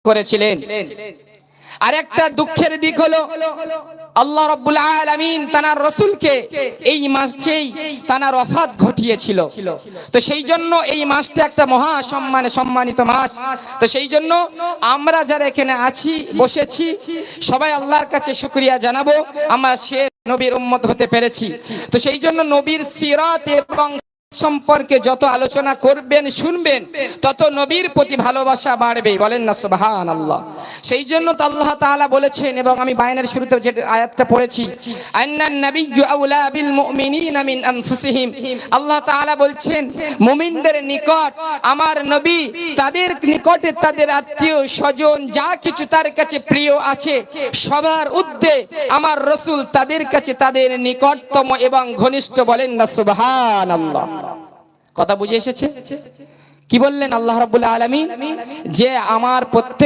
করেছিলেন। আরেকটা দুঃখের দিক হলো আল্লাহ রাব্বুল আলামিন তার রাসূলকে এই মাসেই তার ওফাত ঘটিয়েছিল। তো সেই জন্য এই মাসটা একটা মহা সম্মানিত মাস। তো সেই জন্য আমরা যারা এখানে আছি বসেছি সবাই আল্লাহর কাছে শুকরিয়া জানাবো আমরা সে নবীর উম্মত হতে পেরেছি। তো সেই জন্য নবীর সিরাত এবং সম্পর্কে যত আলোচনা করবেন শুনবেন তত নবীর প্রতি ভালোবাসা বাড়বে। বলেন না সুবহানাল্লাহ। সেই জন্য তো আল্লাহ তাআলা বলেছেন, এবং আমি বায়ানের শুরুতে যে আয়াতটা পড়েছি, আন্নান নাবিয়্যু আউলা বিল মুমিনিনা মিন আনফুসিহিম, আল্লাহ তাআলা বলছেন মুমিনদের নিকট আমার নবী, তাদের নিকটে তাদের আত্মীয় স্বজন যা কিছু তার কাছে প্রিয় আছে সবার ঊর্ধ্বে আমার রাসূল তাদের কাছে তাদের নিকটতম এবং ঘনিষ্ঠ। বলেন না সুবহানাল্লাহ। কথা বুঝে এসেছে? কি বললেন আল্লাহ রাব্বুল আলামিন? যে আমার প্রত্যেক